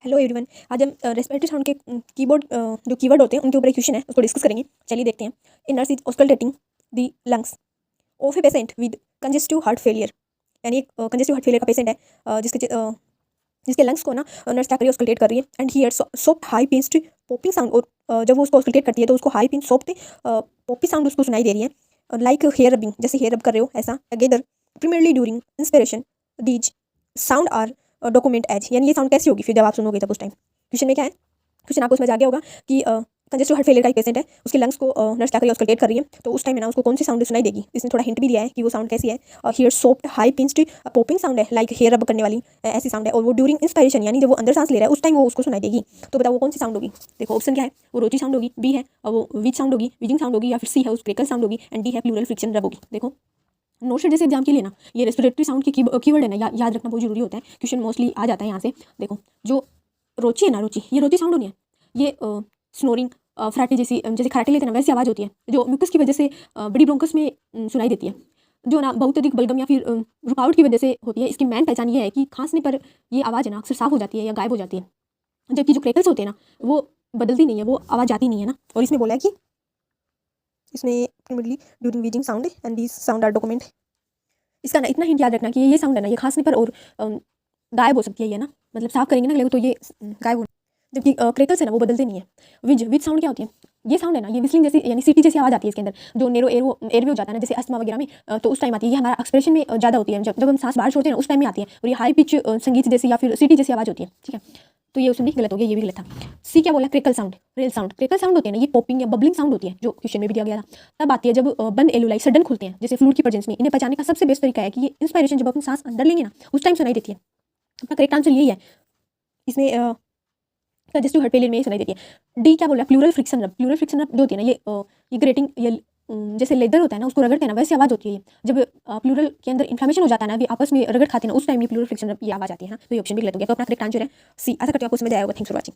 Hello everyone. आज हम respiratory sound के कीबोर्ड जो कीवर्ड होते हैं उनके ऊपर एक क्वेश्चन है, उसको डिस्कस करेंगे। चलिए देखते हैं। In nurse is auscultating the lungs of a patient with congestive heart failure. यानी एक कंजेस्टिव हार्ट फेलियर का पेशेंट है, जिसके लंग्स को ना नर्स क्या कर रही है, ऑस्कल्टेट कर रही है। And hear soft high pitched popping sound, और जब वो उसको ऑस्कल्टेट करती है तो उसको high pitch soft poppy sound उसको सुनाई दे रही है, लाइक हेयर रबिंग, जैसे हेयर रब कर रहे हो ऐसा। अगेदर primarily during inspiration these sound are document as. यानी ये साउंड कैसी होगी फिर जब आप सुनोगे तब उस टाइम। क्वेश्चन में क्या है, क्वेश्चन आपको समझ आ गया होगा कि कंजेस्टिव हार्ट फेलियर का एक पेशेंट है, उसके लंग्स को नर्स क्या करिए, ऑस्कल्टेट कर रही है। तो उस टाइम में ना उसको कौन सी साउंड सुनाई देगी, इसमें थोड़ा हिंट भी दिया है कि वो साउंड कैसी है। Here soft high pitched popping sound है, लाइक हेयर रब करने वाली ऐसी साउंड है। और वो ड्यूरिंग इंस्पिरेशन, यानी जब वो अंदर सांस ले रहा है उस टाइम वो उसको सुनाई देगी। तो बताओ वो कौन सी साउंड होगी। देखो ऑप्शन क्या है, वो रोची साउंड होगी, बी है वो विच साउंड होगी, विजिंग साउंड होगी, या फिर सी है उस क्रेकल साउंड होगी, एंड डी है प्लूरल फ्रिक्शन रब होगी। देखो नोट जैसे एग्जाम के लिए ना ये रेस्पिरेटरी साउंड के कीवर्ड है ना, याद रखना बहुत जरूरी होता है। क्वेश्चन मोस्टली आ जाता है यहाँ से। देखो जो रोची है ना, रोची, ये रोची साउंड नहीं है, ये स्नोरिंग फ्राटे जैसे खराटे लेते हैं ना वैसी आवाज़ होती है, जो म्यूकस की वजह से बड़ी ब्रोंकस में सुनाई देती है, जो ना बहुत अधिक बलगम या फिर रुकावट की वजह से होती है। इसकी मेन पहचान ये है कि खांसने पर ये आवाज़ है ना अक्सर साफ हो जाती है या गायब हो जाती है, जबकि जो क्रेकल्स होते हैं ना वो बदलती नहीं है, वो आवाज़ जाती नहीं है ना। और इसमें बोला है कि इसमें primarily during wheezing sound and these sound are document. इसका ना इतना हिंट याद रखना कि ये साउंड है ना, ये खांसने पर और गायब हो सकती है। ये ना मतलब साफ करेंगे ना गले को तो ये गायब हो, जबकि क्रेकल्स है ना वो बदलते नहीं है। विज साउंड क्या होती है, ये साउंड है ना, ये विस्लिंग जैसी यानी सीटी जैसी आवाज़ आती है इसके अंदर, जो नेरो एयरवे हो जाता है ना, जैसे अस्थमा वगैरह में, तो उस टाइम आती है। ये हमारा एक्सप्रेशन में ज़्यादा होती है, जब हम सांस बाहर छोड़ते हैं ना उस टाइम में आती है। और ये हाई पिच संगीत जैसी या फिर सीटी जैसी आवाज़ होती है, ठीक है। तो ये उसमें भी गलत हो गया, ये भी गलत था। सी क्या बोला, क्रेकल साउंड, रेल साउंड। क्रेकल साउंड होती है ना, ये पॉपिंग या बबलिंग साउंड होती है, जो क्वेश्चन में भी दिया गया था। तब आती है जब बंद एलुलाई सडन खुलते हैं, जैसे फ्लूइड की प्रेजेंस में। इन्हें पहचानने का सबसे बेस्ट तरीका है कि ये इंस्पायरेशन जब अपन सांस अंदर लेंगे ना उस टाइम सुनाई देती है। अपना करेक्ट आंसर यही है, इसमें कंजेस्टिव हार्ट फेलियर में सुनाई देती है। डी क्या बोल रहा है, प्लूरल फ्रिक्शन रब। प्लूरल फ्रिक्शन रब जो होती है ना, ये ग्रेटिंग, ये जैसे लेदर होता है ना उसको रगड़ते हैं ना वैसी आवाज़ होती है। जब प्लूरल के अंदर इन्फ्लेमेशन हो जाता है ना, वे आपस में रगड़ खाते हैं ना, उस टाइम ये प्लूरल फ्रिक्शन रब ये आवाज़ आती है। हाँ, तो ये ऑप्शन भी गलत हो गया। तो अपना करेक्ट आंसर है सी। आशा करती हूँ आपको समझ आया होगा। Thanks for watching.